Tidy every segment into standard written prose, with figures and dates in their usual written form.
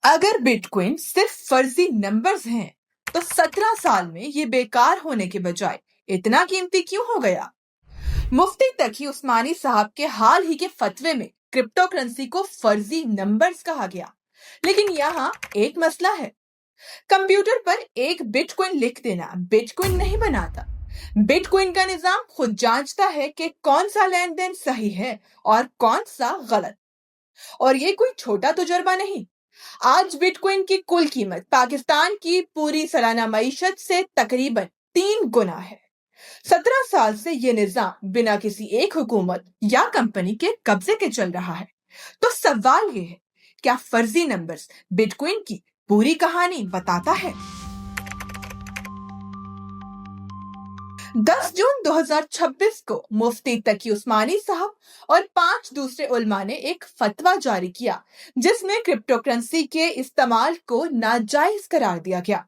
अगर बिटकॉइन सिर्फ फर्जी नंबर्स हैं, तो 17 साल में ये बेकार होने के बजाय इतना कीमती क्यों हो गया? मुफ्ती तकी उस्मानी साहब के हाल ही के फतवे में क्रिप्टो करेंसी को फर्जी नंबर्स कहा गया, लेकिन यहाँ एक मसला है। कंप्यूटर पर एक बिटकॉइन लिख देना बिटकॉइन नहीं बनाता। बिटकॉइन का निजाम खुद जांचता है कि कौन सा लेन देन सही है और कौन सा गलत। और ये कोई छोटा तजुर्बा नहीं। आज बिटकॉइन की कुल कीमत पाकिस्तान की पूरी सालाना मईशत से तकरीबन 3 गुना है। 17 साल से ये निजाम बिना किसी एक हुकूमत या कंपनी के कब्जे के चल रहा है। तो सवाल ये है, क्या फर्जी नंबर्स बिटकॉइन की पूरी कहानी बताता है? 10 जून 2026 को मुफ्ती तकी उस्मानी साहब और 5 दूसरे उलमा ने एक फतवा जारी किया, जिसमें क्रिप्टो करेंसी के इस्तेमाल को नाजायज करार दिया गया।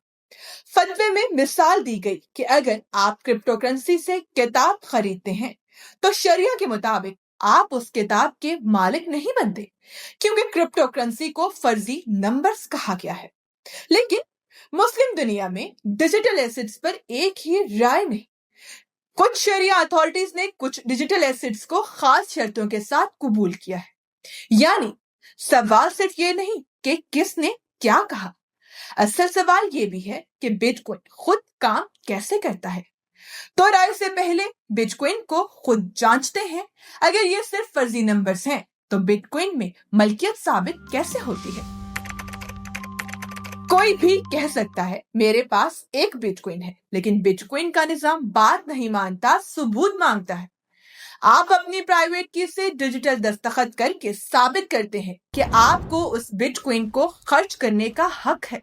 फतवे में मिसाल दी गई कि अगर आप क्रिप्टो करेंसी से किताब खरीदते हैं, तो शरिया के मुताबिक आप उस किताब के मालिक नहीं बनते, क्योंकि क्रिप्टो करेंसी को फर्जी नंबर्स कहा गया है। लेकिन मुस्लिम दुनिया में डिजिटल एसेट्स पर एक ही राय नहीं। कुछ शरिया अथॉरिटीज ने कुछ डिजिटल एसेट्स को खास शर्तों के साथ कबूल किया है। यानी सवाल सिर्फ ये नहीं कि किसने क्या कहा, असल सवाल ये भी है कि बिटकॉइन खुद काम कैसे करता है। तो राय से पहले बिटकॉइन को खुद जांचते हैं। अगर ये सिर्फ फर्जी नंबर्स हैं, तो बिटकॉइन में मलकियत साबित कैसे होती है? कोई भी कह सकता है मेरे पास एक बिटकॉइन है, लेकिन बिटकॉइन का निजाम बात नहीं मानता, सबूत मांगता है। आप अपनी प्राइवेट की से डिजिटल दस्तखत करके साबित करते हैं कि आपको उस बिटकॉइन को खर्च करने का हक है।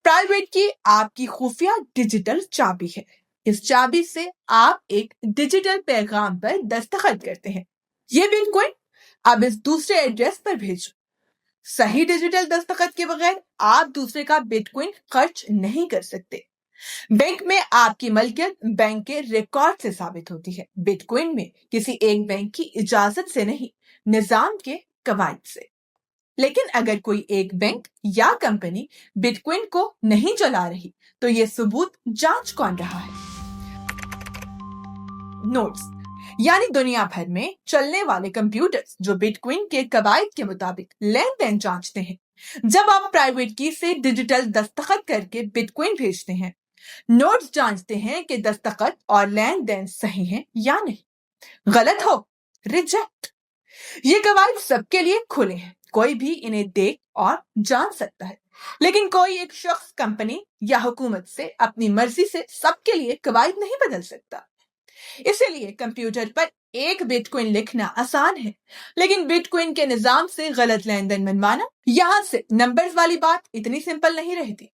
प्राइवेट की आपकी खुफिया डिजिटल चाबी है। इस चाबी से आप एक डिजिटल पैगाम पर दस्तखत करते हैं, ये बिटकॉइन अब इस दूसरे एड्रेस पर भेजो। सही डिजिटल दस्तखत के बगैर आप दूसरे का बिटकॉइन खर्च नहीं कर सकते। बैंक में आपकी मलकियत बैंक के रिकॉर्ड से साबित होती है। बिटकॉइन में किसी एक बैंक की इजाजत से नहीं, निजाम के कवायद से। लेकिन अगर कोई एक बैंक या कंपनी बिटकॉइन को नहीं चला रही, तो ये सबूत जांच कौन रहा है? नोड्स, यानी दुनिया भर में चलने वाले कंप्यूटर्स जो बिटकॉइन के कवायद के मुताबिक लेन देन जांचते हैं। जब आप प्राइवेट की से डिजिटल दस्तखत करके बिटकॉइन भेजते हैं, नोड्स जांचते हैं कि दस्तखत और लेन देन सही है या नहीं। गलत हो, रिजेक्ट। ये कवायद सबके लिए खुले हैं, कोई भी इन्हें देख और जान सकता है। लेकिन कोई एक शख्स, कंपनी या हुकूमत से अपनी मर्जी से सबके लिए कवायद नहीं बदल सकता। इसीलिए कंप्यूटर पर एक बिटकॉइन लिखना आसान है, लेकिन बिटकॉइन के निजाम से गलत लेन देन मनवाना, यहाँ से नंबर्स वाली बात इतनी सिंपल नहीं रहती।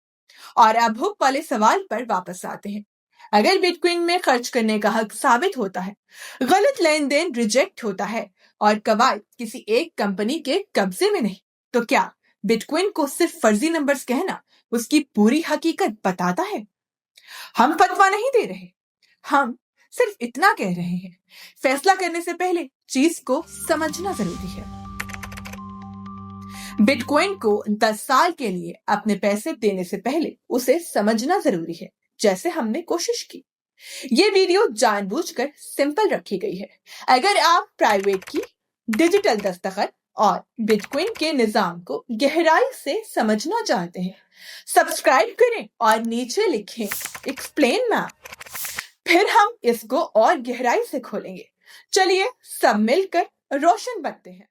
और अब हुक वाले सवाल पर वापस आते हैं। अगर बिटकॉइन में खर्च करने का हक साबित होता है, गलत लेन देन रिजेक्ट होता है और कवायद किसी एक कंपनी के कब्जे में नहीं, तो क्या बिटकॉइन को सिर्फ फर्जी नंबर्स कहना उसकी पूरी हकीकत बताता है? हम फतवा नहीं दे रहे, हम सिर्फ इतना कह रहे हैं, फैसला करने से पहले चीज को समझना जरूरी है। बिटकॉइन को 10 साल के लिए अपने पैसे देने से पहले उसे समझना जरूरी है, जैसे हमने कोशिश की। ये वीडियो जानबूझकर सिंपल रखी गई है। अगर आप प्राइवेट की डिजिटल दस्तखत और बिटकॉइन के निजाम को गहराई से समझना चाहते हैं, सब्सक्राइब करें और नीचे लिखें एक्सप्लेन मैप। फिर हम इसको और गहराई से खोलेंगे। चलिए सब मिलकर रोशन बनते हैं।